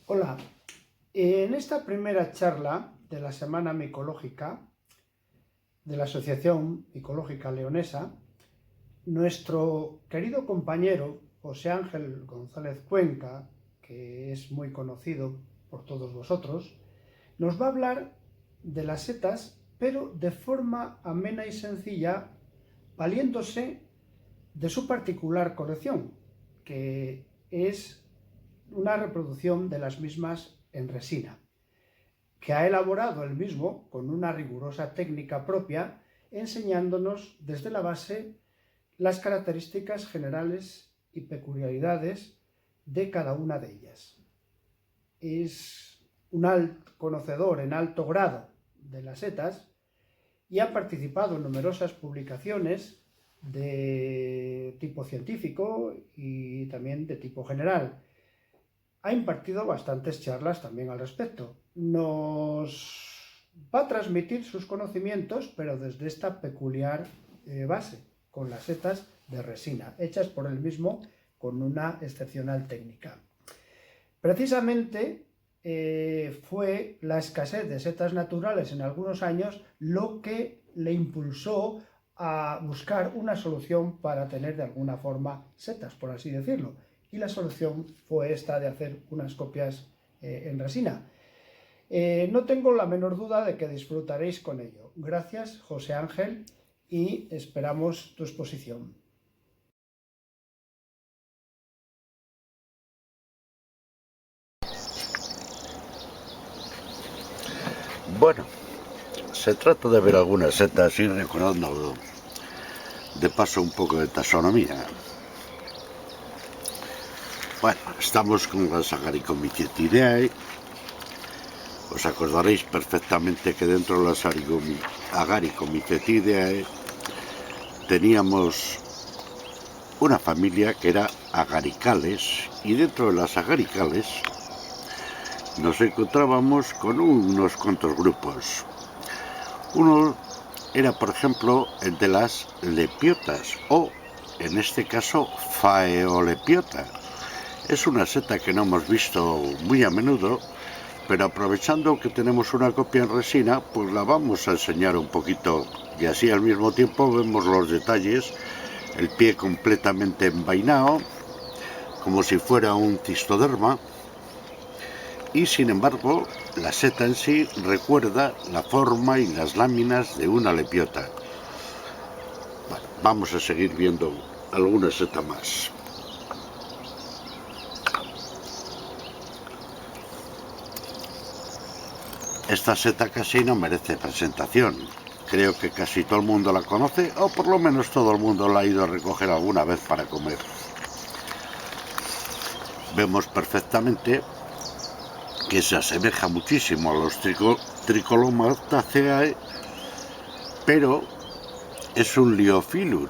Hola, en esta primera charla de la Semana Micológica de la Asociación Micológica Leonesa, nuestro querido compañero José Ángel González Cuenca, que es muy conocido por todos vosotros, nos va a hablar de las setas, pero de forma amena y sencilla, valiéndose de su particular colección, que es una reproducción de las mismas en resina, que ha elaborado él mismo con una rigurosa técnica propia, enseñándonos desde la base las características generales y peculiaridades de cada una de ellas. Es un conocedor en alto grado de las setas y ha participado en numerosas publicaciones de tipo científico y también de tipo general. Ha impartido bastantes charlas también al respecto. Nos va a transmitir sus conocimientos, pero desde esta peculiar base, con las setas de resina, hechas por él mismo con una excepcional técnica. Precisamente fue la escasez de setas naturales en algunos años lo que le impulsó a buscar una solución para tener de alguna forma setas, por así decirlo. Y la solución fue esta de hacer unas copias en resina. No tengo la menor duda de que disfrutaréis con ello. Gracias, José Ángel, y esperamos tu exposición. Bueno, se trata de ver algunas setas y recordando de paso un poco de taxonomía. Bueno, estamos con las Agaricomycetidae. Os acordaréis perfectamente que dentro de las Agaricomycetidae teníamos una familia que era Agaricales, y dentro de las Agaricales nos encontrábamos con unos cuantos grupos. Uno era, por ejemplo, el de las lepiotas, o en este caso Phaeolepiota. Es una seta que no hemos visto muy a menudo, pero aprovechando que tenemos una copia en resina, pues la vamos a enseñar un poquito, y así al mismo tiempo vemos los detalles. El pie completamente envainado, como si fuera un cistoderma, y sin embargo la seta en sí recuerda la forma y las láminas de una lepiota. Bueno, vamos a seguir viendo alguna seta más. Esta seta casi no merece presentación. Creo que casi todo el mundo la conoce, o por lo menos todo el mundo la ha ido a recoger alguna vez para comer. Vemos perfectamente que se asemeja muchísimo a los Tricholomastaceae, pero es un Liophyllum.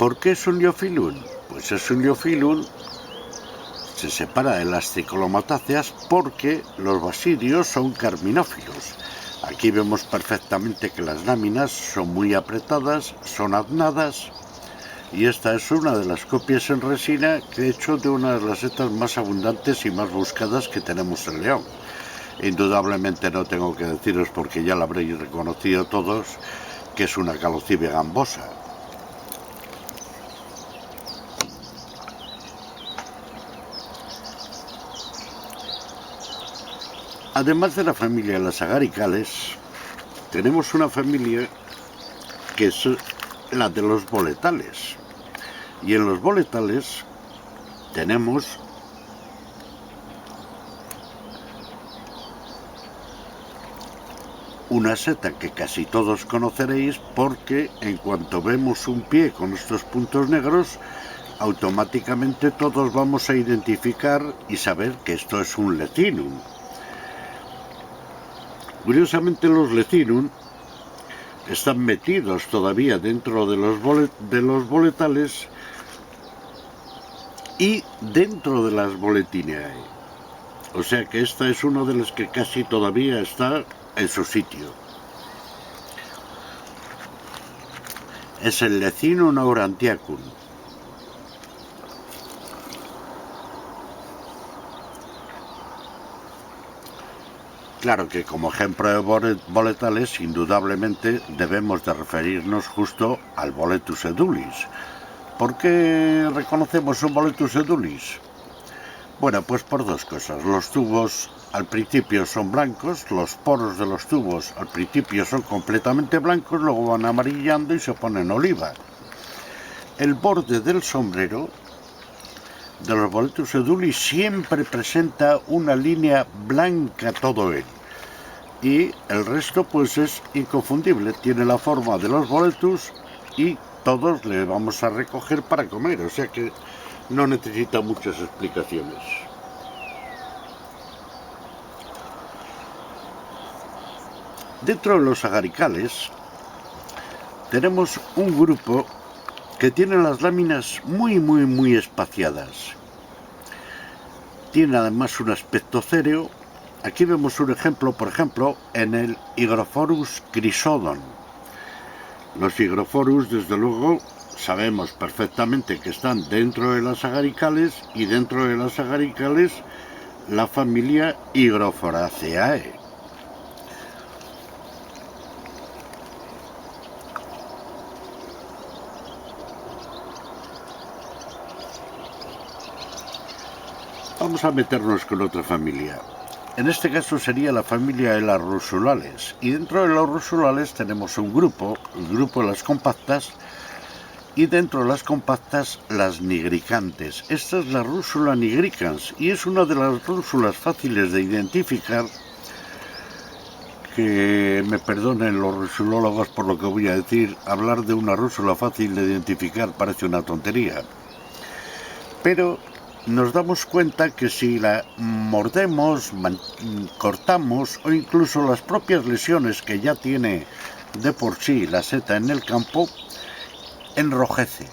¿Por qué es un Liophyllum? Pues es un Liophyllum, se separa de las Tricholomatáceas porque los basidios son carminófilos. Aquí vemos perfectamente que las láminas son muy apretadas, son aznadas, y esta es una de las copias en resina que he hecho de una de las setas más abundantes y más buscadas que tenemos en León. Indudablemente no tengo que deciros, porque ya la habréis reconocido todos, que es una Calocibia gambosa. Además de la familia de las agaricales, tenemos una familia que es la de los boletales. Y en los boletales tenemos una seta que casi todos conoceréis, porque en cuanto vemos un pie con estos puntos negros, automáticamente todos vamos a identificar y saber que esto es un Lecinum. Curiosamente, los Lecinum están metidos todavía dentro de los boletales y dentro de las Boletineae. O sea que esta es uno de los que casi todavía está en su sitio. Es el Lecinum aurantiacum. Claro que como ejemplo de boletales, indudablemente debemos de referirnos justo al Boletus edulis. ¿Por qué reconocemos un Boletus edulis? Bueno, pues por dos cosas. Los tubos al principio son blancos, los poros de los tubos al principio son completamente blancos, luego van amarillando y se ponen oliva. El borde del sombrero de los Boletus edulis siempre presenta una línea blanca todo él. Y el resto pues es inconfundible, tiene la forma de los boletus y todos le vamos a recoger para comer, o sea que no necesita muchas explicaciones. Dentro de los agaricales tenemos un grupo que tiene las láminas muy espaciadas. Tiene además un aspecto céreo. Aquí vemos un ejemplo, por ejemplo, en el Hygrophorus chrysodon. Los Hygrophorus, desde luego, sabemos perfectamente que están dentro de las agaricales y dentro de las agaricales la familia Hygrophoraceae. Vamos a meternos con otra familia. En este caso sería la familia de las rusulales. Y dentro de los rusulales tenemos un grupo, el grupo de las compactas, y dentro de las compactas las nigricantes. Esta es la rúsula nigricans y es una de las rúsulas fáciles de identificar, que me perdonen los rusulólogos por lo que voy a decir, hablar de una rúsula fácil de identificar parece una tontería. Pero nos damos cuenta que si la mordemos, cortamos o incluso las propias lesiones que ya tiene de por sí la seta en el campo, enrojece.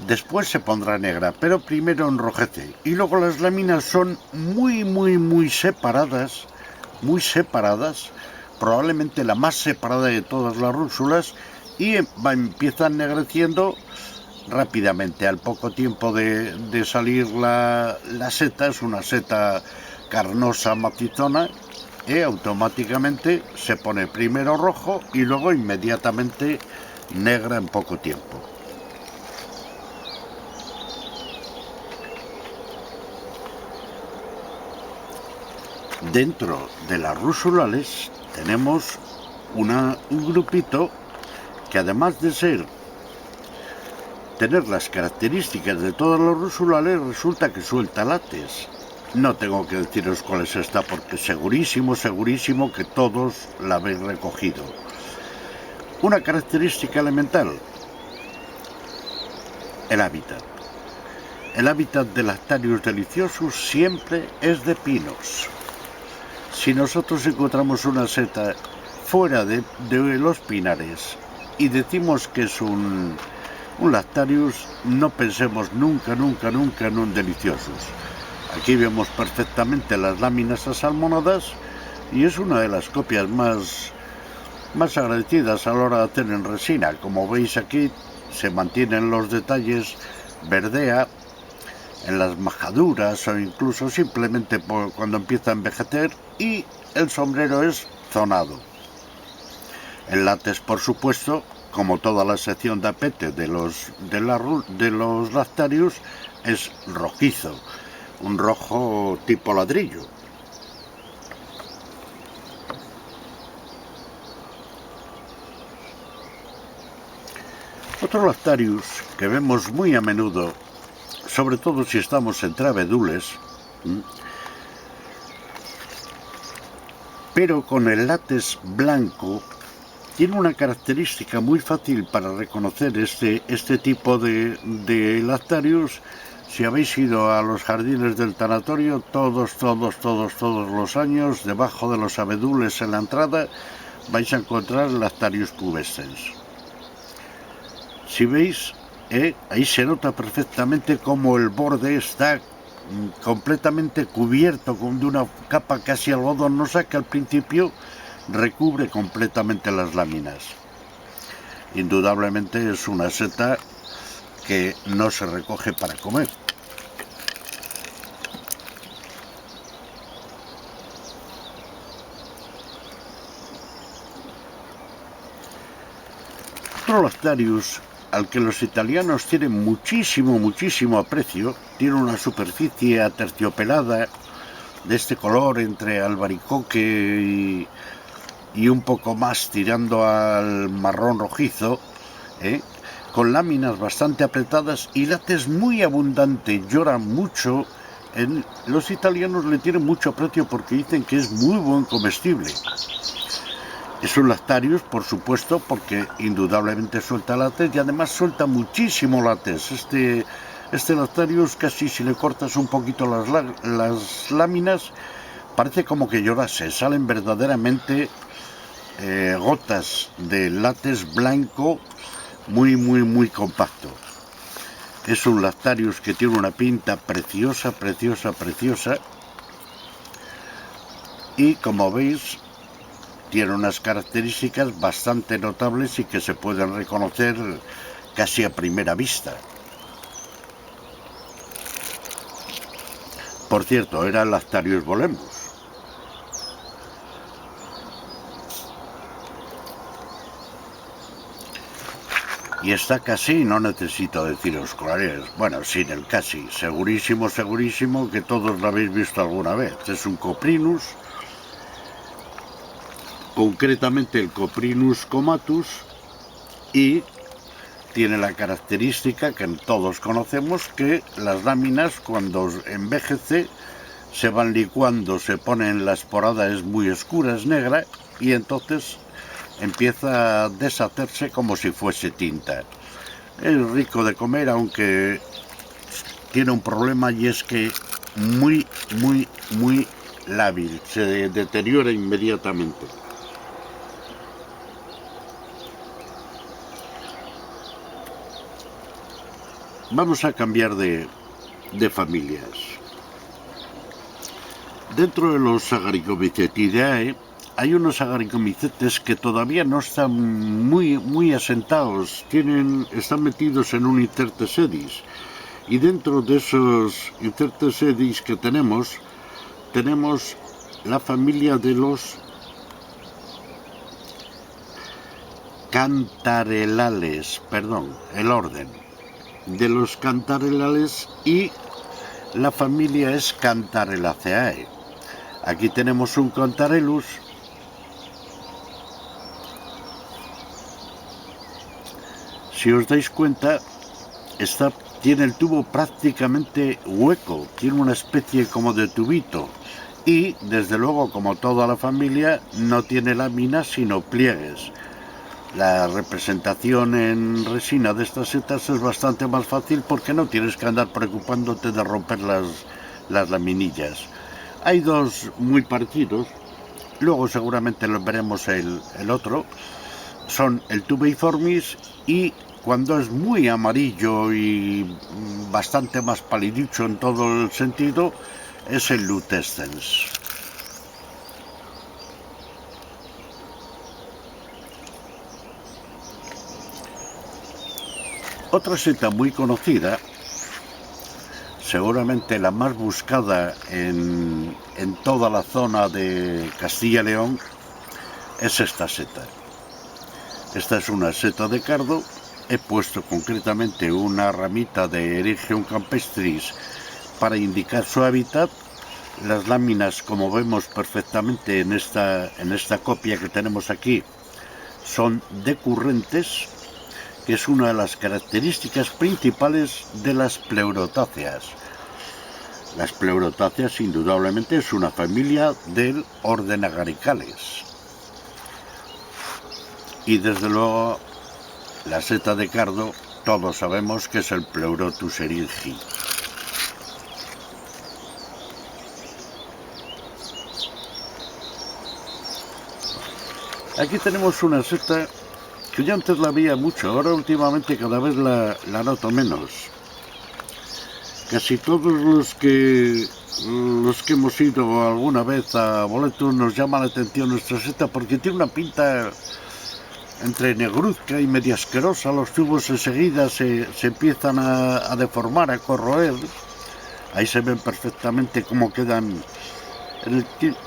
Después se pondrá negra, pero primero enrojece. Y luego las láminas son muy separadas, probablemente la más separada de todas las rúsulas, y empiezan ennegreciendo rápidamente. Al poco tiempo de salir la seta, es una seta carnosa macizona, y automáticamente se pone primero rojo y luego inmediatamente negra en poco tiempo. Dentro de las rusulales tenemos un grupito que, además de tener las características de todos los rusulales, resulta que suelta látex. No tengo que deciros cuál es esta porque segurísimo que todos la habéis recogido. Una característica elemental: el hábitat. El hábitat de Lactarius deliciosus siempre es de pinos. Si nosotros encontramos una seta fuera de los pinares y decimos que es un Lactarius, no pensemos nunca en un deliciosus. Aquí vemos perfectamente las láminas asalmonadas y es una de las copias más agradecidas a la hora de hacer en resina. Como veis aquí se mantienen los detalles, verdea en las majaduras o incluso simplemente cuando empieza a envejecer, y el sombrero es zonado. El látex, por supuesto, como toda la sección de apete de los Lactarius, es rojizo, un rojo tipo ladrillo. Otro Lactarius que vemos muy a menudo, sobre todo si estamos entre abedules, pero con el látex blanco, tiene una característica muy fácil para reconocer este tipo de Lactarius. Si habéis ido a los jardines del tanatorio, todos los años, debajo de los abedules en la entrada, vais a encontrar Lactarius pubescens. Si veis, ahí se nota perfectamente cómo el borde está completamente cubierto de una capa casi algodonosa que al principio recubre completamente las láminas. Indudablemente es una seta que no se recoge para comer. Otro Lactarius al que los italianos tienen muchísimo aprecio, tiene una superficie aterciopelada de este color entre albaricoque y un poco más tirando al marrón rojizo, con láminas bastante apretadas y látex muy abundante. Llora mucho. Los italianos le tienen mucho aprecio porque dicen que es muy buen comestible. Es un Lactarius, por supuesto, porque indudablemente suelta látex y además suelta muchísimo látex. Este Lactarius, casi si le cortas un poquito las láminas, parece como que llorase. Salen verdaderamente gotas de látex blanco muy compacto. Es un Lactarius que tiene una pinta preciosa. Y como veis, tiene unas características bastante notables y que se pueden reconocer casi a primera vista. Por cierto, era el Lactarius Bolemus. Y está casi, no necesito deciros cuál es. Bueno, sin el casi, segurísimo que todos lo habéis visto alguna vez. Es un Coprinus, concretamente el Coprinus comatus, y tiene la característica que todos conocemos, que las láminas cuando envejece se van licuando, se ponen, la esporada es muy oscura, es negra, y entonces empieza a deshacerse como si fuese tinta. Es rico de comer, aunque tiene un problema, y es que muy lábil, se deteriora inmediatamente. Vamos a cambiar de familias. Dentro de los Agaricomycetidae hay unos Agaricomycetes que todavía no están muy asentados, están metidos en un Intertexedis, y dentro de esos Intertexedis que tenemos la familia de los Cantarellales, el orden de los Cantarellales, y la familia es Cantarellaceae. Aquí tenemos un Cantarellus si os dais cuenta, tiene el tubo prácticamente hueco, tiene una especie como de tubito, y desde luego, como toda la familia, no tiene láminas sino pliegues. La representación en resina de estas setas es bastante más fácil porque no tienes que andar preocupándote de romper las laminillas. Hay dos muy parecidos, luego seguramente lo veremos el otro, son el Tubeiformis, y cuando es muy amarillo y bastante más paliducho en todo el sentido, es el Lutescens. Otra seta muy conocida, seguramente la más buscada en toda la zona de Castilla y León, es esta seta. Esta es una seta de cardo. He puesto concretamente una ramita de Eryngium campestris para indicar su hábitat. Las láminas, como vemos perfectamente en esta copia que tenemos aquí, son decurrentes, que es una de las características principales de las pleurotáceas. Las pleurotáceas indudablemente es una familia del orden Agaricales. Y desde luego la seta de cardo, todos sabemos que es el Pleurotus eryngii. Aquí tenemos una seta que yo antes la veía mucho, ahora últimamente cada vez la noto menos. Casi todos los que hemos ido alguna vez a Boletus nos llama la atención nuestra seta porque tiene una pinta entre negruzca y medio asquerosa. Los tubos enseguida se empiezan a deformar, a corroer. Ahí se ven perfectamente cómo quedan.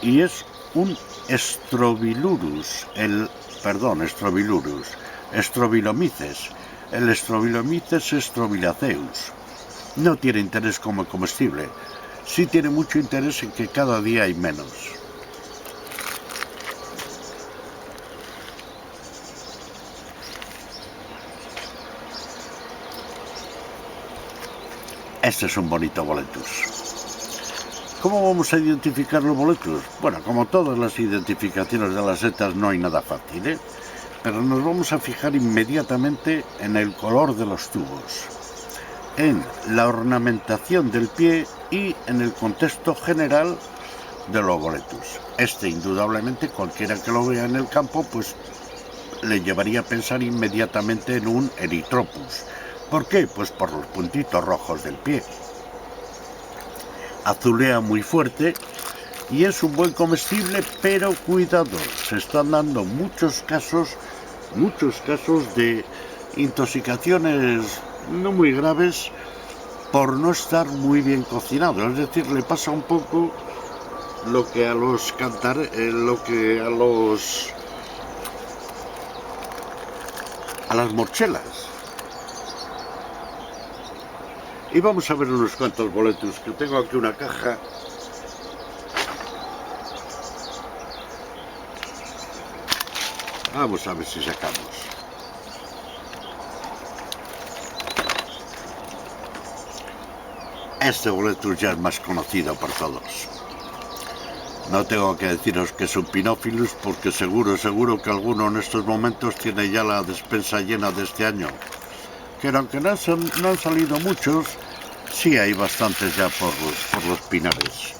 Y es un Strobilurus, Strobilurus. Strobilomyces. El Strobilomyces strobilaceus. No tiene interés como comestible. Sí tiene mucho interés en que cada día hay menos. Este es un bonito boletus. ¿Cómo vamos a identificar los boletus? Bueno, como todas las identificaciones de las setas, no hay nada fácil, ¿eh? Pero nos vamos a fijar inmediatamente en el color de los tubos, en la ornamentación del pie y en el contexto general de los boletus. Indudablemente, cualquiera que lo vea en el campo, pues le llevaría a pensar inmediatamente en un Erythropus. ¿Por qué? Pues por los puntitos rojos del pie. Azulea muy fuerte y es un buen comestible, pero cuidado, se están dando muchos casos de intoxicaciones no muy graves por no estar muy bien cocinado. Es decir, le pasa un poco lo que a las morchelas. Y vamos a ver unos cuantos boletus, que tengo aquí una caja. Vamos a ver si sacamos. Este boletus ya es más conocido por todos. No tengo que deciros que es un Pinophilus, porque seguro que alguno en estos momentos tiene ya la despensa llena de este año. Que aunque no han salido muchos, sí hay bastantes ya por los pinares.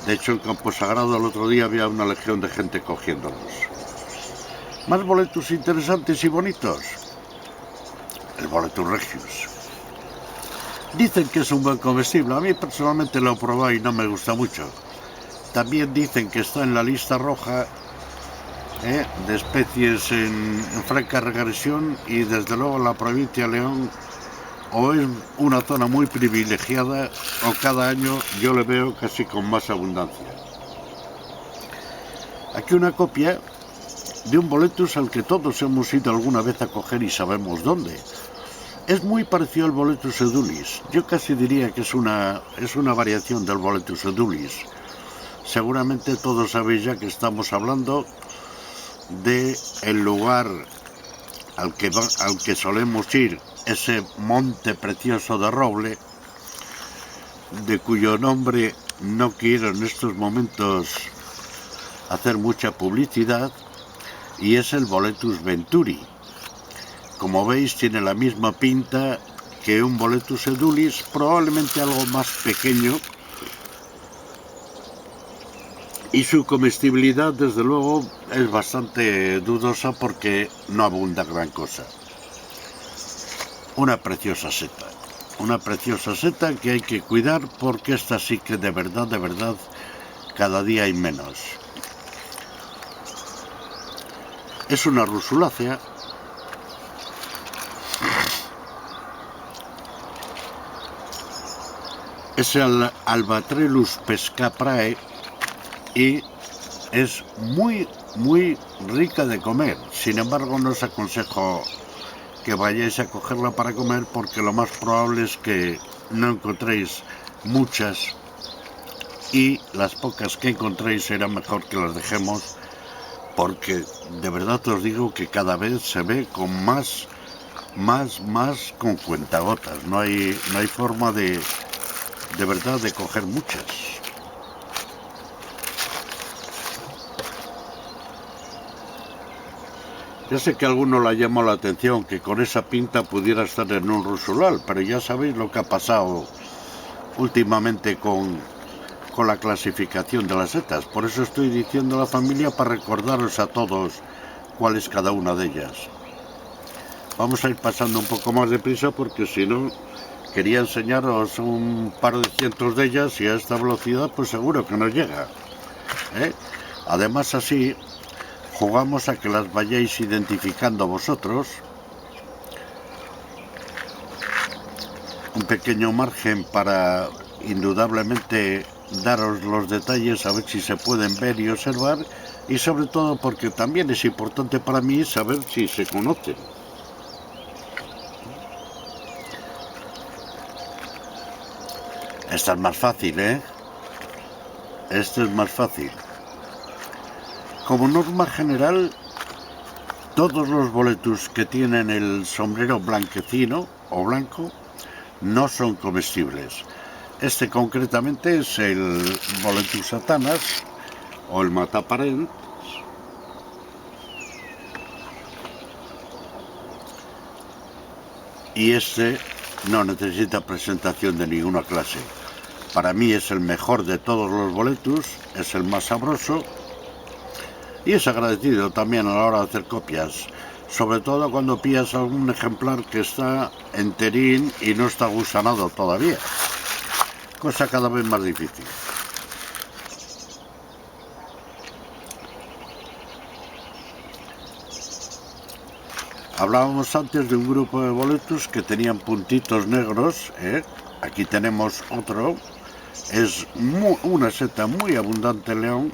De hecho, en Campo Sagrado el otro día había una legión de gente cogiéndolos. Más boletus interesantes y bonitos. El boletus regius. Dicen que es un buen comestible. A mí personalmente lo he probado y no me gusta mucho. También dicen que está en la lista roja de especies en franca regresión, y desde luego la provincia de León o es una zona muy privilegiada o cada año yo le veo casi con más abundancia. Aquí una copia de un boletus al que todos hemos ido alguna vez a coger y sabemos dónde. Es muy parecido al boletus edulis. Yo casi diría que es una variación del boletus edulis. Seguramente todos sabéis ya que estamos hablando de el lugar al que solemos ir, ese monte precioso de roble, de cuyo nombre no quiero en estos momentos hacer mucha publicidad, y es el Boletus venturi. Como veis, tiene la misma pinta que un Boletus edulis, probablemente algo más pequeño, y su comestibilidad desde luego es bastante dudosa porque no abunda gran cosa. Una preciosa seta que hay que cuidar, porque esta sí que de verdad cada día hay menos. Es una rusulácea. Es el Albatrellus pescaprae y es muy rica de comer. Sin embargo, no os aconsejo que vayáis a cogerla para comer, porque lo más probable es que no encontréis muchas, y las pocas que encontréis será mejor que las dejemos, porque de verdad os digo que cada vez se ve con más con cuentagotas. No hay forma de verdad de coger muchas. Ya sé que a alguno le ha llamado la atención que con esa pinta pudiera estar en un rusulal, pero ya sabéis lo que ha pasado últimamente con la clasificación de las setas. Por eso estoy diciendo a la familia, para recordaros a todos cuál es cada una de ellas. Vamos a ir pasando un poco más deprisa, porque si no, quería enseñaros un par de cientos de ellas, y a esta velocidad pues seguro que no llega, ¿eh? Además, así jugamos a que las vayáis identificando vosotros. Un pequeño margen para indudablemente daros los detalles, a ver si se pueden ver y observar, y sobre todo porque también es importante para mí saber si se conocen. Esta es más fácil, ¿eh? Este es más fácil. Como norma general, todos los boletus que tienen el sombrero blanquecino o blanco no son comestibles. Este concretamente es el Boletus satanas o el mataparent. Y este no necesita presentación de ninguna clase. Para mí es el mejor de todos los boletus, es el más sabroso y es agradecido también a la hora de hacer copias, sobre todo cuando pillas algún ejemplar que está enterín y no está gusanado todavía, cosa cada vez más difícil. Hablábamos antes de un grupo de boletus que tenían puntitos negros, ¿eh? Aquí tenemos otro. Es una seta muy abundante en León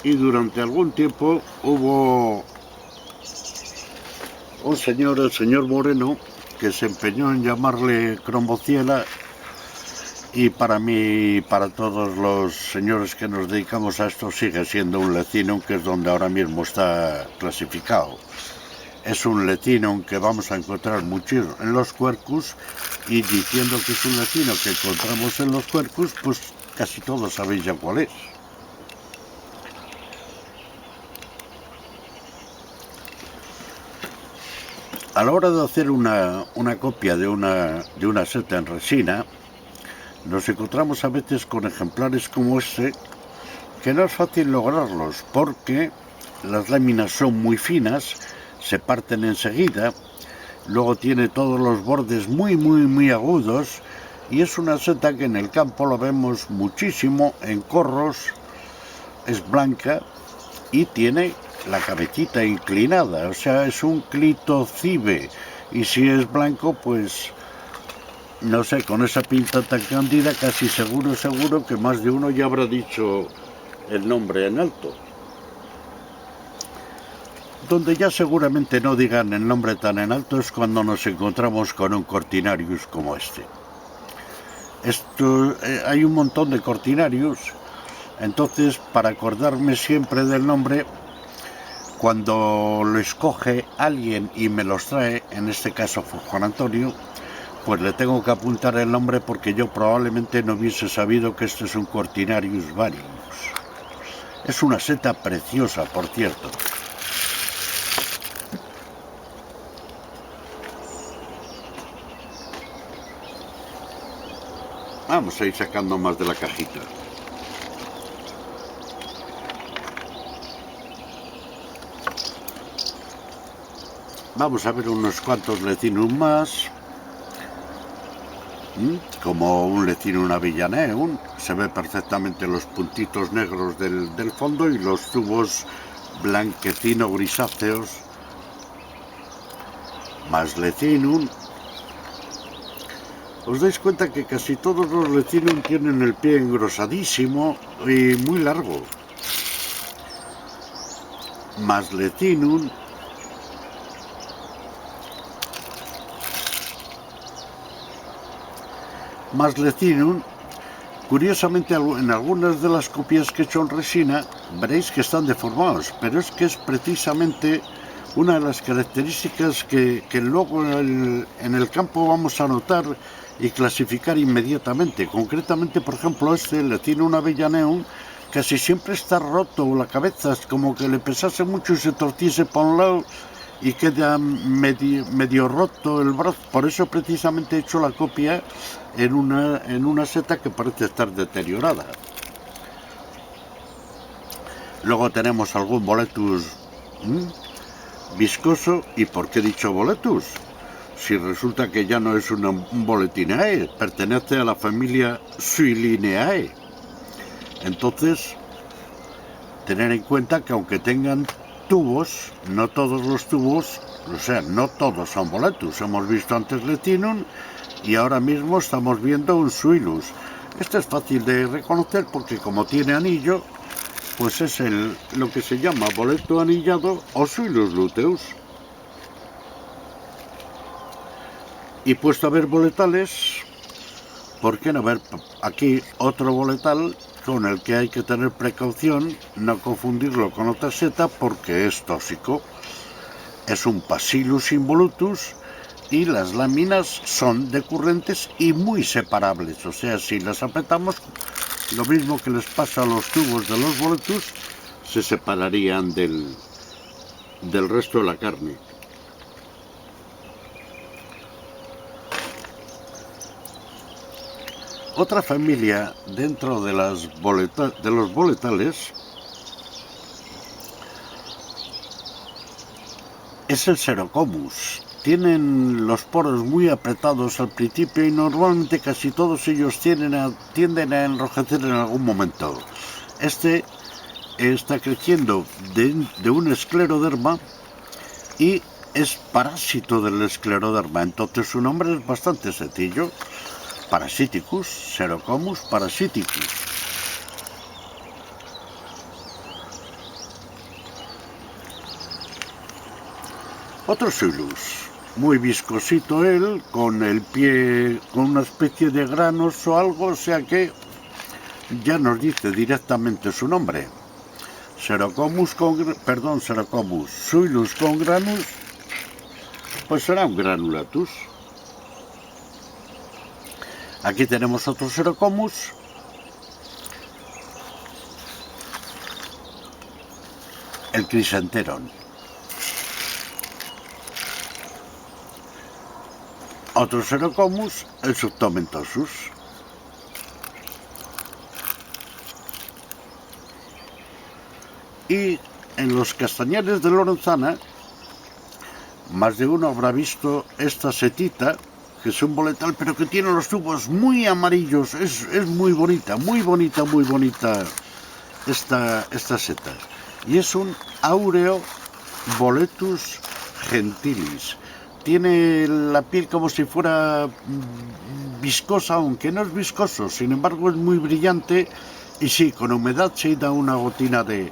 y durante algún tiempo hubo un señor, el señor Moreno, que se empeñó en llamarle crombociela, y para mí y para todos los señores que nos dedicamos a esto sigue siendo un lecinum, que es donde ahora mismo está clasificado. Es un lecinum que vamos a encontrar mucho en los quercus, y diciendo que es un lecinum que encontramos en los quercus, pues casi todos sabéis ya cuál es. A la hora de hacer una copia de una seta en resina, nos encontramos a veces con ejemplares como este, que no es fácil lograrlos porque las láminas son muy finas, se parten enseguida, luego tiene todos los bordes muy agudos, y es una seta que en el campo lo vemos muchísimo en corros, es blanca y tiene la cabecita inclinada, o sea, es un clitocibe, y si es blanco, pues no sé, con esa pinta tan cándida, casi seguro que más de uno ya habrá dicho el nombre en alto. Donde ya seguramente no digan el nombre tan en alto es cuando nos encontramos con un Cortinarius como este. Hay un montón de Cortinarius, entonces para acordarme siempre del nombre, cuando lo escoge alguien y me los trae, en este caso fue Juan Antonio, pues le tengo que apuntar el nombre porque yo probablemente no hubiese sabido que este es un Cortinarius varius. Es una seta preciosa, por cierto. Vamos a ir sacando más de la cajita. Vamos a ver unos cuantos lecinum más. Como un lecinum avillaneum, se ve perfectamente los puntitos negros del fondo y los tubos blanquecino grisáceos. Más lecinum. Os dais cuenta que casi todos los lecinum tienen el pie engrosadísimo y muy largo. Más lecinum. Más lecinum. Curiosamente, en algunas de las copias que he hecho en resina veréis que están deformados, pero es que es precisamente una de las características que luego en el campo vamos a notar y clasificar inmediatamente. Concretamente, por ejemplo, este lecinum avillaneum casi siempre está roto la cabeza, es como que le pesase mucho y se torciese por un lado y queda medio roto el brazo. Por eso precisamente he hecho la copia en una seta que parece estar deteriorada. Luego tenemos algún boletus viscoso. ¿Y por qué he dicho boletus? Si resulta que ya no es un Boletinae, pertenece a la familia Suilineae. Entonces, tener en cuenta que aunque tengan tubos, no todos los tubos, o sea, no todos son boletus. Hemos visto antes lecinum y ahora mismo estamos viendo un suilus. Este es fácil de reconocer porque como tiene anillo, pues es lo que se llama boleto anillado o Suillus luteus. Y puesto a ver boletales, ¿por qué no ver aquí otro boletal con el que hay que tener precaución, no confundirlo con otra seta porque es tóxico? Es un Bacillus involutus y las láminas son decurrentes y muy separables, o sea, si las apretamos, lo mismo que les pasa a los tubos de los boletus, se separarían del resto de la carne. Otra familia dentro de los boletales es el Xerocomus. Tienen los poros muy apretados al principio y normalmente casi todos ellos tienden a enrojecer en algún momento. Este está creciendo de un escleroderma y es parásito del escleroderma, entonces su nombre es bastante sencillo. Parasiticus, Xerocomus parasiticus. Otro Suillus, muy viscosito él, con el pie con una especie de granos o algo, o sea que ya nos dice directamente su nombre. Xerocomus Suillus con granus, pues será un granulatus. Aquí tenemos otro Xerocomus, el Chrysanteron. Otro Xerocomus, el Subtomentosus. Y en los castañares de Lorenzana, más de uno habrá visto esta setita, que es un boletal, pero que tiene los tubos muy amarillos. Es muy bonita, muy bonita, muy bonita esta seta. Y es un Aureo boletus gentilis. Tiene la piel como si fuera viscosa, aunque no es viscoso, sin embargo es muy brillante y sí, con humedad se da una gotina de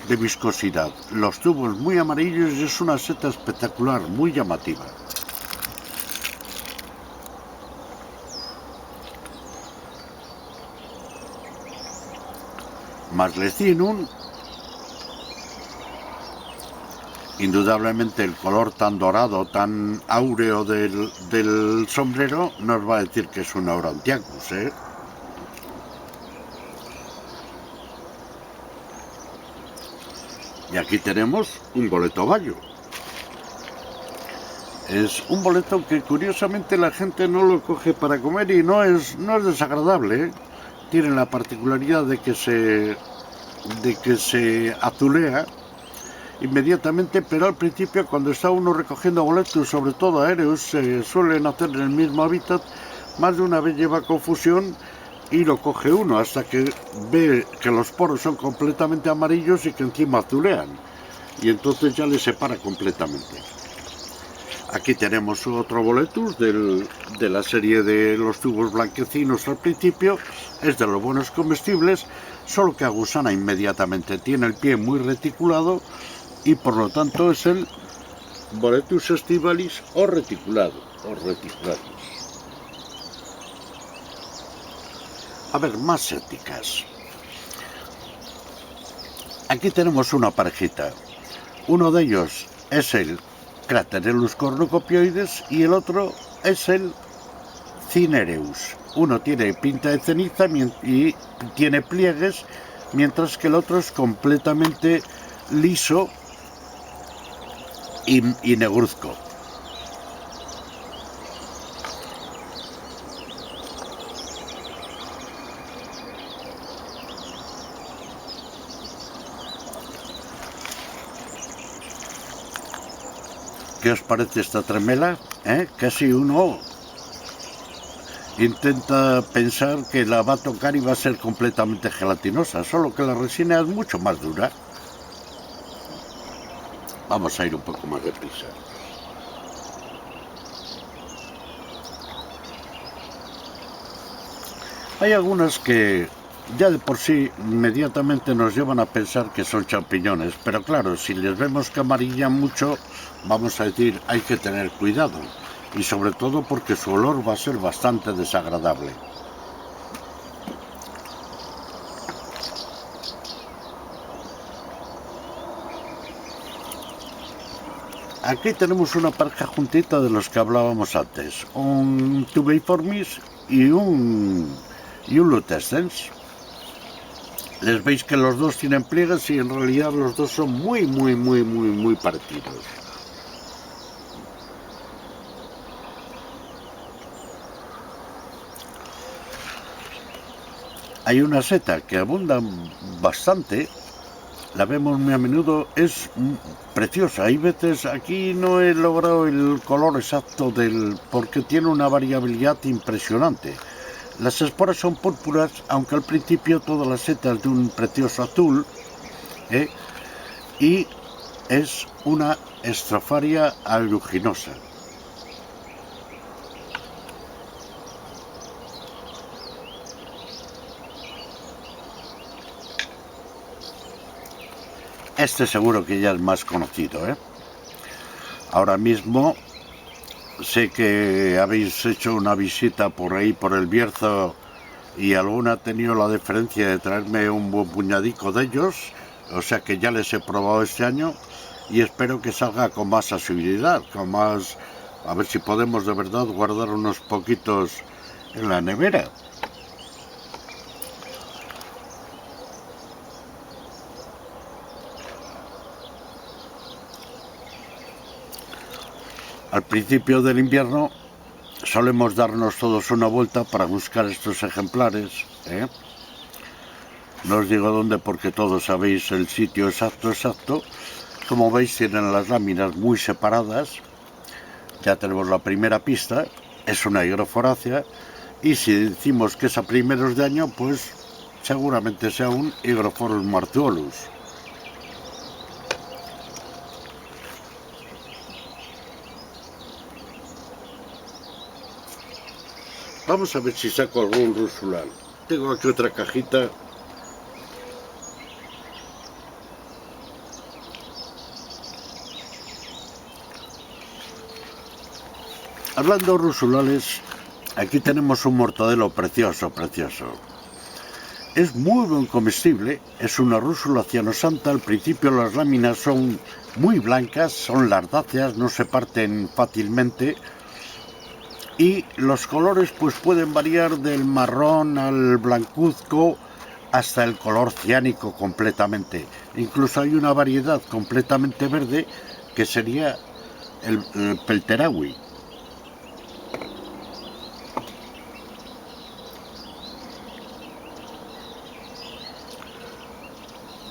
viscosidad. Los tubos muy amarillos y es una seta espectacular, muy llamativa. Maslecinum, indudablemente el color tan dorado, tan áureo del sombrero nos va a decir que es un Aurantiacus, ¿eh? Y aquí tenemos un boleto bayo. Es un boleto que curiosamente la gente no lo coge para comer y no es desagradable, ¿eh? Tiene la particularidad de que se azulea inmediatamente, pero al principio cuando está uno recogiendo boletos, sobre todo aéreos, se suelen hacer en el mismo hábitat, más de una vez lleva confusión y lo coge uno hasta que ve que los poros son completamente amarillos y que encima azulean, y entonces ya le separa completamente. Aquí tenemos otro boletus de la serie de los tubos blanquecinos al principio, es de los buenos comestibles, solo que agusana inmediatamente, tiene el pie muy reticulado y por lo tanto es el boletus estivalis o reticulado, o reticulatus. A ver, más éticas. Aquí tenemos una parejita. Uno de ellos es el Craterellus cornucopioides y el otro es el Cinereus. Uno tiene pinta de ceniza y tiene pliegues, mientras que el otro es completamente liso y negruzco. ¿Qué os parece esta tremela? Casi uno intenta pensar que la va a tocar y va a ser completamente gelatinosa, solo que la resina es mucho más dura. Vamos a ir un poco más deprisa. Hay algunas que ya de por sí inmediatamente nos llevan a pensar que son champiñones, pero claro, si les vemos que amarillan mucho, vamos a decir hay que tener cuidado, y sobre todo porque su olor va a ser bastante desagradable. Aquí tenemos una pareja juntita de los que hablábamos antes, un Tubeiformis y un Lutescens. Les veis que los dos tienen pliegues y en realidad los dos son muy parecidos. Hay una seta que abunda bastante, la vemos muy a menudo, es preciosa. Hay veces, aquí no he logrado el color exacto porque tiene una variabilidad impresionante. Las esporas son púrpuras, aunque al principio toda la seta es de un precioso azul, y es una Stropharia aeruginosa. Este seguro que ya es más conocido, Ahora mismo sé que habéis hecho una visita por ahí, por el Bierzo, y alguna ha tenido la deferencia de traerme un buen puñadico de ellos, o sea que ya les he probado este año y espero que salga con más asiduidad, a ver si podemos de verdad guardar unos poquitos en la nevera. Al principio del invierno solemos darnos todos una vuelta para buscar estos ejemplares, No os digo dónde porque todos sabéis el sitio exacto. Como veis tienen las láminas muy separadas. Ya tenemos la primera pista, es una higroforácea, y si decimos que es a primeros de año, pues seguramente sea un Hygrophorus martuolus. Vamos a ver si saco algún rusulal. Tengo aquí otra cajita. Hablando de rusulales, aquí tenemos un mortadelo precioso. Es muy buen comestible, es una rúsula cianosanta. Al principio las láminas son muy blancas, son lardáceas, no se parten fácilmente. Y los colores pues pueden variar del marrón al blancuzco hasta el color ciánico completamente. Incluso hay una variedad completamente verde que sería el Pelterawi.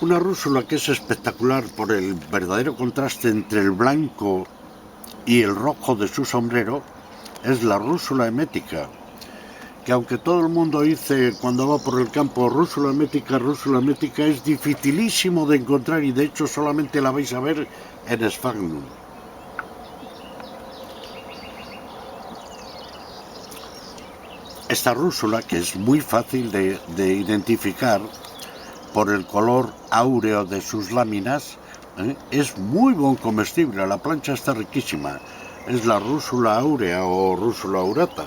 Una rúsula que es espectacular por el verdadero contraste entre el blanco y el rojo de su sombrero es la rúsula emética, que aunque todo el mundo dice cuando va por el campo rúsula emética, es dificilísimo de encontrar y de hecho solamente la vais a ver en Sphagnum. Esta rúsula, que es muy fácil de identificar por el color áureo de sus láminas, es muy buen comestible, la plancha está riquísima. Es la rúsula áurea o rúsula aurata.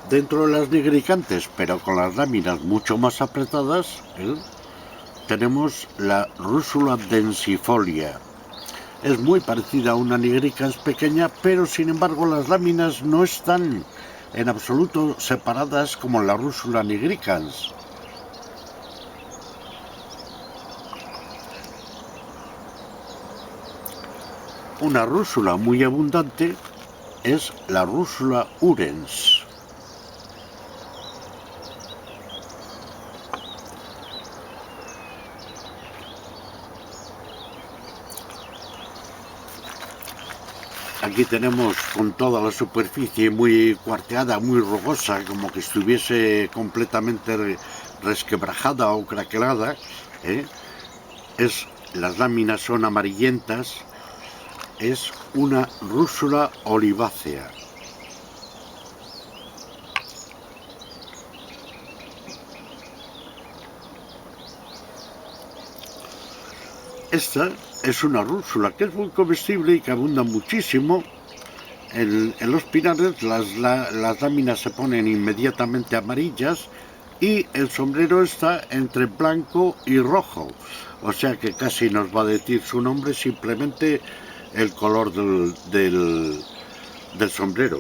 Dentro de las nigricantes, pero con las láminas mucho más apretadas, tenemos la rúsula densifolia. Es muy parecida a una nigricans pequeña, pero sin embargo las láminas no están en absoluto separadas como la rúsula nigricans. Una rúsula muy abundante es la rúsula urens. Aquí tenemos con toda la superficie muy cuarteada, muy rugosa, como que estuviese completamente resquebrajada o craquelada. Las láminas son amarillentas es una rúsula olivácea. Esta es una rúsula que es muy comestible y que abunda muchísimo. En los pinares las láminas se ponen inmediatamente amarillas y el sombrero está entre blanco y rojo, o sea que casi nos va a decir su nombre simplemente el color del sombrero.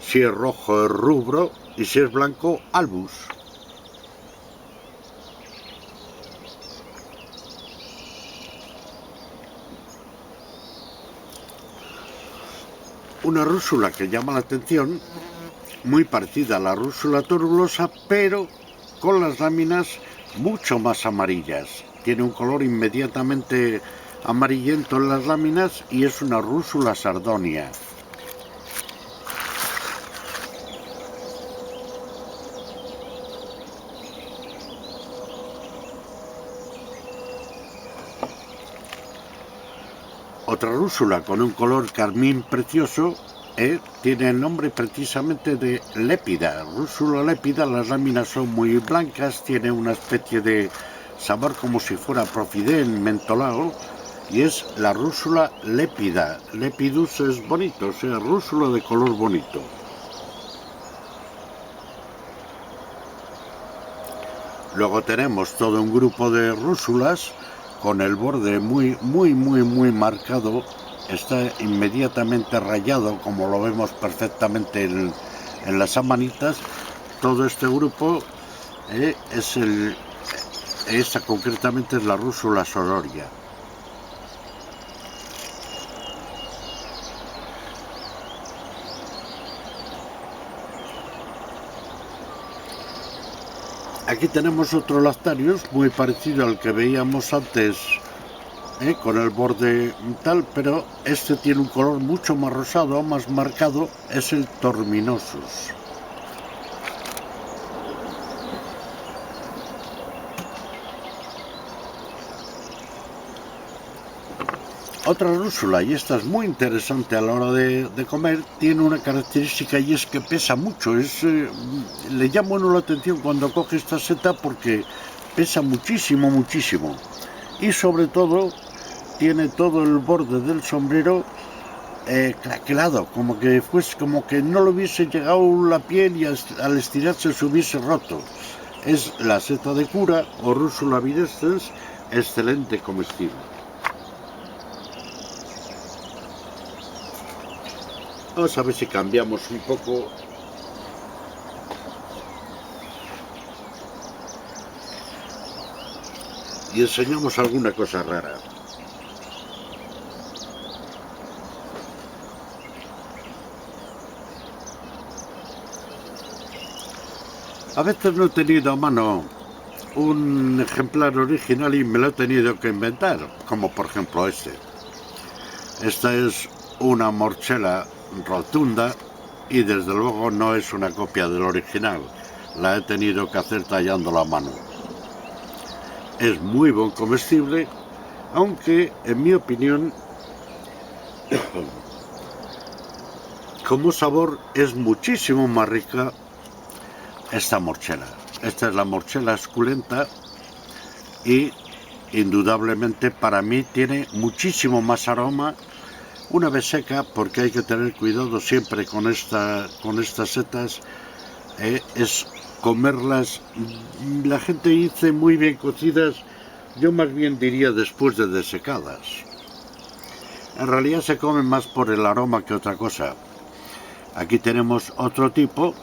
Si es rojo es rubro y si es blanco albus. Una rúsula que llama la atención, muy parecida a la rúsula turulosa, pero con las láminas mucho más amarillas. Tiene un color inmediatamente amarillento en las láminas y es una rúsula sardonia. Otra rúsula con un color carmín precioso tiene el nombre precisamente de lépida. Rúsula lépida, las láminas son muy blancas, tiene una especie de sabor como si fuera profidén mentolado y es la rúsula lépida. Lepidus es bonito, o sea, rúsula de color bonito. Luego tenemos todo un grupo de rúsulas con el borde muy marcado, está inmediatamente rayado, como lo vemos perfectamente en las amanitas. Todo este grupo esta concretamente es la rúsula sororia. Aquí tenemos otro Lactarius muy parecido al que veíamos antes, con el borde tal, pero este tiene un color mucho más rosado, más marcado, es el Torminosus. Otra rúsula, y esta es muy interesante a la hora de comer, tiene una característica y es que pesa mucho. Le llama a uno la atención cuando coge esta seta porque pesa muchísimo. Y sobre todo tiene todo el borde del sombrero craquelado, como que no le hubiese llegado la piel y al estirarse se hubiese roto. Es la seta de cura o Rúsula videscens, excelente comestible. Vamos a ver si cambiamos un poco. Y enseñamos alguna cosa rara. A veces no he tenido a mano un ejemplar original y me lo he tenido que inventar, como por ejemplo este. Esta es una morchela rotunda y desde luego no es una copia del original. La he tenido que hacer tallándola a mano. Es muy buen comestible, aunque en mi opinión como sabor es muchísimo más rica esta morchela. Esta es la morchela esculenta y indudablemente para mí tiene muchísimo más aroma una vez seca, porque hay que tener cuidado siempre con estas setas, es comerlas. La gente dice muy bien cocidas, yo más bien diría después de desecadas. En realidad se comen más por el aroma que otra cosa. Aquí tenemos otro tipo,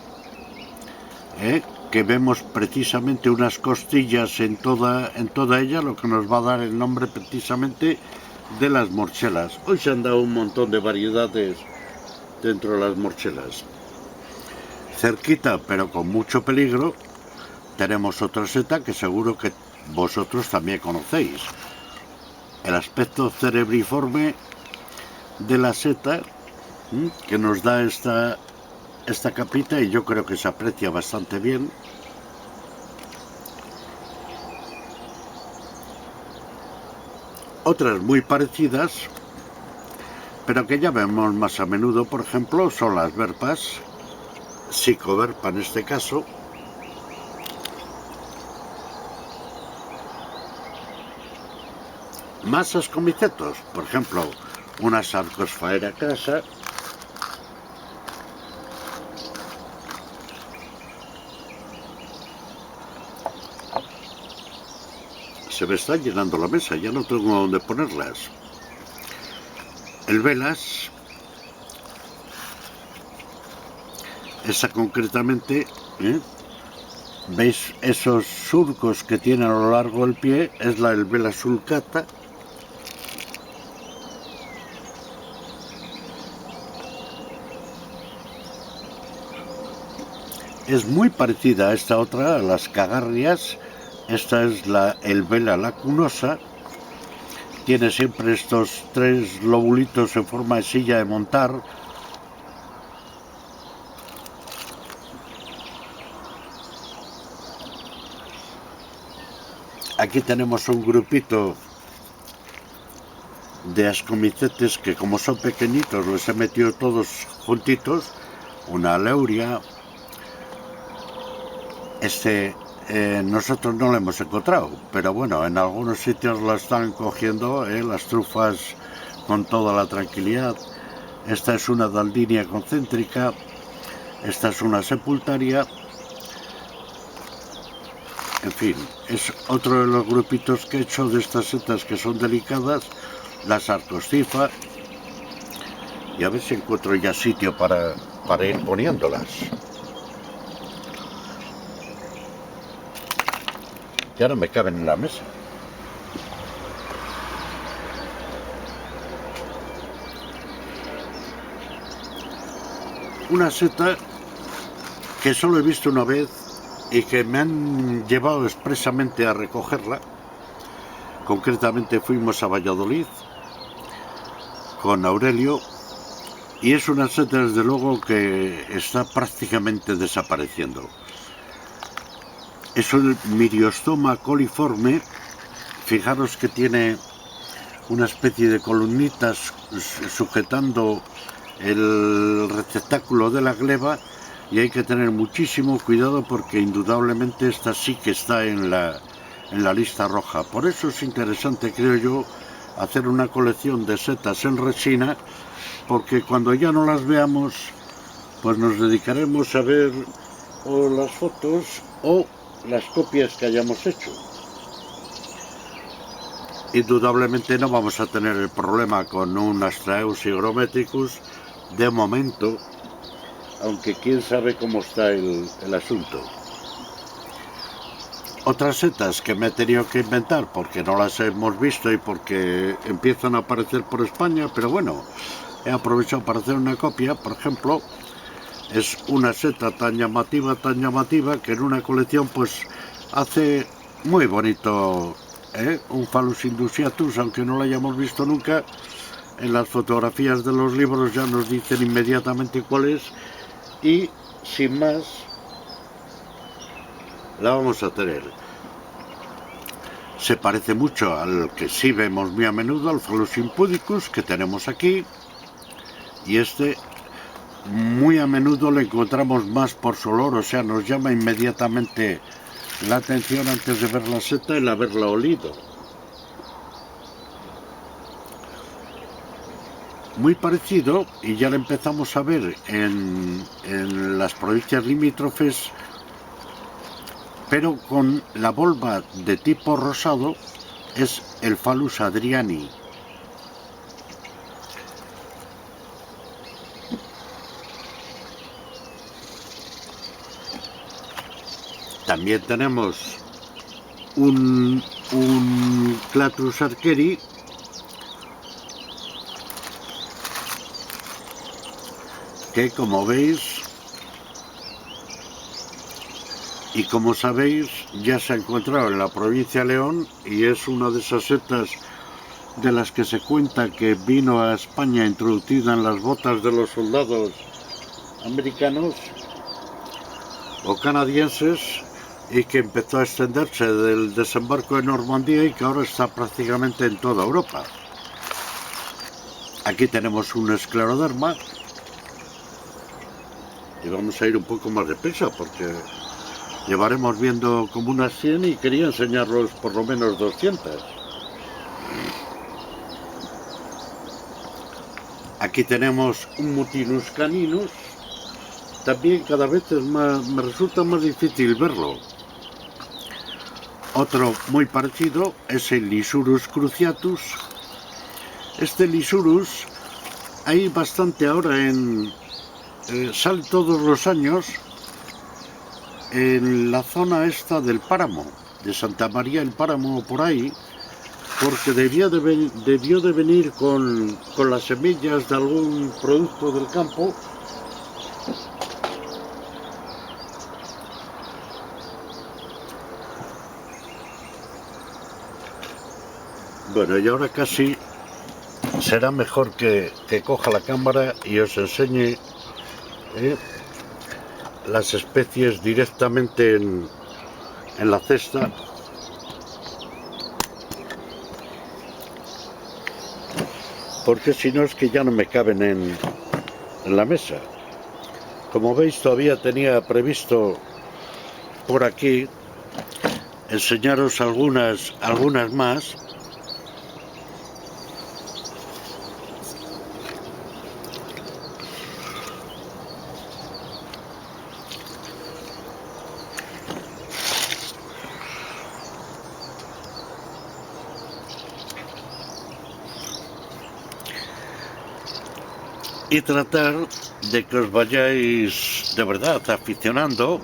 que vemos precisamente unas costillas en toda ella, lo que nos va a dar el nombre precisamente de las morchelas. Hoy se han dado un montón de variedades dentro de las morchelas. Cerquita, pero con mucho peligro, tenemos otra seta que seguro que vosotros también conocéis. El aspecto cerebriforme de la seta, que nos da esta capita, y yo creo que se aprecia bastante bien. Otras muy parecidas, pero que ya vemos más a menudo, por ejemplo, son las verpas, psicoverpa en este caso, masas con micetos, por ejemplo, una Sarcosphaera crassa, se me está llenando la mesa, ya no tengo dónde ponerlas. El velas, esa concretamente, ¿veis esos surcos que tiene a lo largo del pie? Es la el Velas sulcata. Es muy parecida a esta otra, a las cagarrias. Esta es el Vela lacunosa. Tiene siempre estos 3 lobulitos en forma de silla de montar. Aquí tenemos un grupito de ascomicetes que, como son pequeñitos, los he metido todos juntitos. Una Aleuria. Nosotros no lo hemos encontrado, pero bueno, en algunos sitios lo están cogiendo, las trufas con toda la tranquilidad. Esta es una Daldinia concéntrica, esta es una Sepultaria. En fin, es otro de los grupitos que he hecho de estas setas que son delicadas, la Sarcoscifa, y a ver si encuentro ya sitio para ir poniéndolas. Ya no me caben en la mesa. Una seta que solo he visto una vez y que me han llevado expresamente a recogerla. Concretamente fuimos a Valladolid con Aurelio, y es una seta desde luego que está prácticamente desapareciendo. Es el Myriostoma coliforme. Fijaros que tiene una especie de columnitas sujetando el receptáculo de la gleba, y hay que tener muchísimo cuidado porque indudablemente esta sí que está en la lista roja. Por eso es interesante, creo yo, hacer una colección de setas en resina, porque cuando ya no las veamos, pues nos dedicaremos a ver o las fotos o las copias que hayamos hecho. Indudablemente no vamos a tener el problema con un Astraeus hygrometricus de momento, aunque quién sabe cómo está el asunto. Otras setas que me he tenido que inventar porque no las hemos visto y porque empiezan a aparecer por España, pero bueno, he aprovechado para hacer una copia. Por ejemplo, es una seta tan llamativa que en una colección pues hace muy bonito, un Phallus indusiatus, aunque no lo hayamos visto nunca. En las fotografías de los libros ya nos dicen inmediatamente cuál es, y sin más la vamos a tener. Se parece mucho al que sí vemos muy a menudo, al Phallus impudicus que tenemos aquí, y este muy a menudo lo encontramos más por su olor, o sea, nos llama inmediatamente la atención antes de ver la seta el haberla olido. Muy parecido, y ya lo empezamos a ver en las provincias limítrofes, pero con la volva de tipo rosado, es el Phallus adriani. También tenemos un Clatrus archeri, que, como veis y como sabéis, ya se ha encontrado en la provincia de León, y es una de esas setas de las que se cuenta que vino a España introducida en las botas de los soldados americanos o canadienses, y que empezó a extenderse del desembarco de Normandía y que ahora está prácticamente en toda Europa. Aquí tenemos un escleroderma y vamos a ir un poco más deprisa porque llevaremos viendo como unas 100 y quería enseñarlos por lo menos 200. Aquí tenemos un Mutinus caninus. También cada vez me resulta más difícil verlo. Otro muy parecido es el Lysurus cruciatus. Este Lysurus hay bastante ahora sale todos los años en la zona esta del páramo, de Santa María el Páramo por ahí, porque debió de venir con las semillas de algún producto del campo. Bueno, y ahora casi será mejor que coja la cámara y os enseñe las especies directamente en la cesta. Porque si no es que ya no me caben en la mesa. Como veis, todavía tenía previsto por aquí enseñaros algunas más. Y tratar de que os vayáis de verdad aficionando,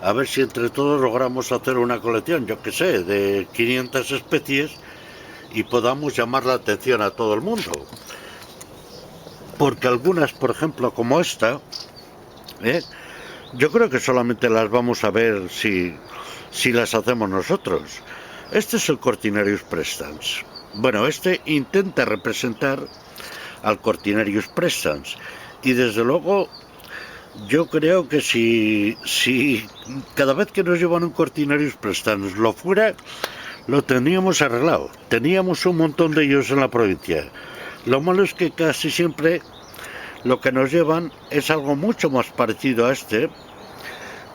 a ver si entre todos logramos hacer una colección, yo que sé, de 500 especies y podamos llamar la atención a todo el mundo. Porque algunas, por ejemplo, como esta, yo creo que solamente las vamos a ver si las hacemos nosotros. Este es el Cortinarius prestans. Bueno, este intenta representar al Cortinarius prestans y desde luego yo creo que si cada vez que nos llevan un Cortinarius prestans lo fuera, lo teníamos arreglado. Teníamos un montón de ellos en la provincia. Lo malo es que casi siempre lo que nos llevan es algo mucho más parecido a este,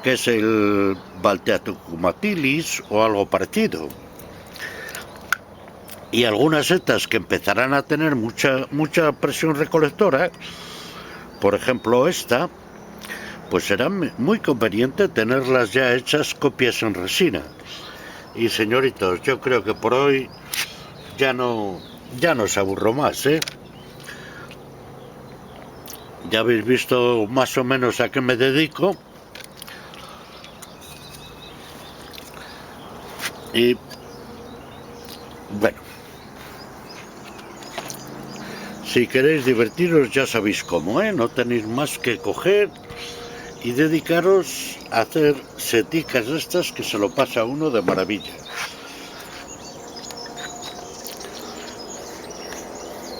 que es el Balteatucumatilis o algo parecido. Y algunas setas que empezarán a tener mucha presión recolectora, por ejemplo esta, pues será muy conveniente tenerlas ya hechas copias en resina. Y señoritos, yo creo que por hoy ya no os aburro más, Ya habéis visto más o menos a qué me dedico. Y bueno, si queréis divertiros ya sabéis cómo, no tenéis más que coger y dedicaros a hacer seticas estas que se lo pasa a uno de maravilla.